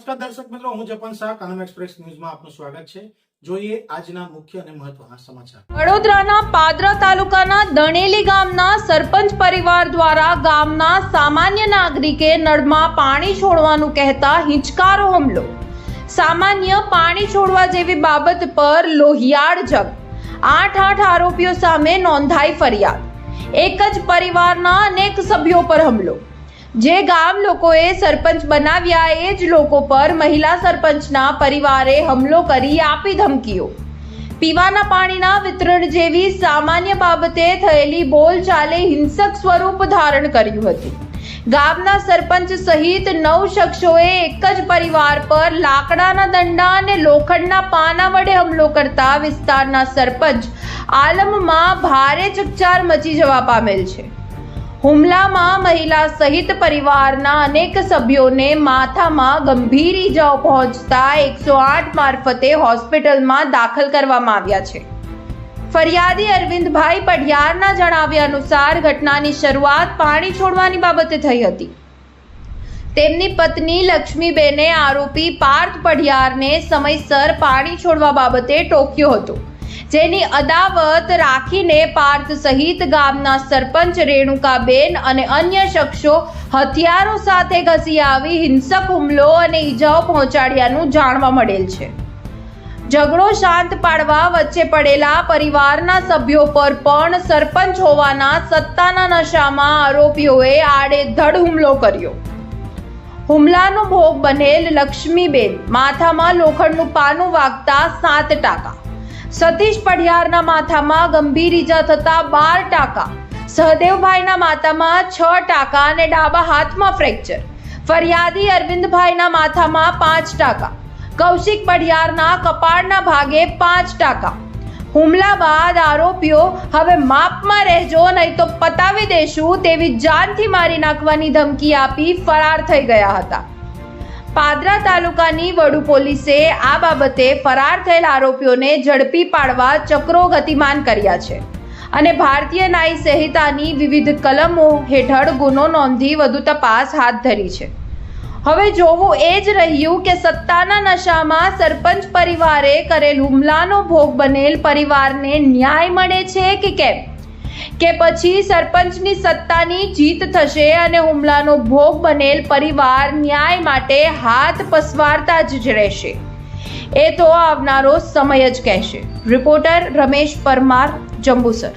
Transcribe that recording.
નમસ્કાર દર્શક મિત્રો, હું જપન શાહ, કાનમ એક્સપ્રેસ ન્યૂઝમાં આપનું સ્વાગત છે। જોઈએ આજના મુખ્ય અને મહત્વના સમાચાર। વડોદરાના પાદરા તાલુકાના દણેલી ગામના સરપંચ પરિવાર દ્વારા ગામના સામાન્ય નાગરિકે નળમાં પાણી છોડવાનું કહેતા હિંચકારો હુમલો। સામાન્ય પાણી છોડવા જેવી બાબત પર લોહિયાળ જંગ। 8 આરોપીઓ સામે નોંધાઈ ફરિયાદ। એક જ પરિવારના અનેક સભ્યો પર હુમલો। જે ગામ લોકોએ સરપંચ બનાવ્યા એ જ લોકો પર મહિલા સરપંચના પરિવારે હુમલો કરી આપી ધમકીઓ। પીવાના પાણીના વિતરણ જેવી સામાન્ય બાબતે થયેલી બોલચાલે હિંસક સ્વરૂપ ધારણ કર્યું હતું। ગામના સરપંચ સહિત 9 શખ્સોએ એક જ પરિવાર પર લાકડાના દંડા અને લોખંડના પાના વડે હુમલો કરતા વિસ્તારના સરપંચ આલમમાં ભારે ચકચાર મચી જવા પામેલ છે। હુમલામાં મહિલા સહિત પરિવારના અનેક સભ્યોને માથામાં ગંભીર ઈજાઓ પહોંચતા 108 મારફતે હોસ્પિટલમાં દાખલ કરવામાં આવ્યા છે। ફરિયાદી અરવિંદભાઈ પઢિયારના જણાવ્યા અનુસાર ઘટનાની શરૂઆત પાણી છોડવાની બાબતે થઈ હતી। તેમની પત્ની લક્ષ્મીબેને આરોપી પાર્થ પઢિયારને સમયસર પાણી છોડવા બાબતે ટોક્યો હતો, જેની અદાવત રાખીને પાર્થ સહિત ગામના સરપંચ રેણુકાબેન અને અન્ય શખ્સો હથિયારો સાથે ઘસી આવી હિંસક હુમલો અને ઈજાઓ પહોંચાડ્યાનું જાણવા મળેલ છે। ઝઘડો શાંત પાડવા વચ્ચે પડેલા પરિવારના સભ્યો પર પણ સરપંચ હોવાના સત્તાના નશામાં આરોપીઓએ આડેધડ હુમલો કર્યો। હુમલાનો ભોગ બનેલ લક્ષ્મીબેન માથામાં લોખંડનું પાનું વાગતા 7 ટાંકા, સતીશ પઢિયારના માથામાં ગંભીર ઈજા થતા 12 ટાંકા, સહદેવભાઈના માથામાં 6 ટાંકા અને ડાબા હાથમાં ફ્રેક્ચર, ફરિયાદી અરવિંદભાઈના માથામાં 5 ટાંકા, કૌશિક પઢિયારના કપાળના ભાગે 5 ટાંકા। હુમલા બાદ આરોપીઓ હવે માપમાં રહેજો નહીં તો પતાવી દેશું તેવી જાનથી મારી નાખવાની ધમકી આપી ફરાર થઈ ગયા હતા। પાદરા તાલુકાની વડુ પોલીસે આ બાબતે ફરાર થયેલ આરોપીઓને ઝડપી પાડવા ચક્રો ગતિમાન કર્યા છે અને ભારતીય ન્યાય સંહિતાની વિવિધ કલમો હેઠળ ગુનો નોંધી વધુ તપાસ હાથ ધરી છે। હવે જોવું એ જ રહ્યું કે સત્તાના નશામાં સરપંચ પરિવારે કરેલ હુમલાનો ભોગ બનેલ પરિવારને ન્યાય મળે છે કે કેમ, કે પછી સરપંચની સત્તાની જીત થશે અને હુમલાનો ભોગ બનેલ પરિવાર ન્યાય માટે હાથ પસવારતા જ રહેશે, એ તો આવનારો સમય જ કહેશે। રિપોર્ટર રમેશ પરમાર, જંબુસર।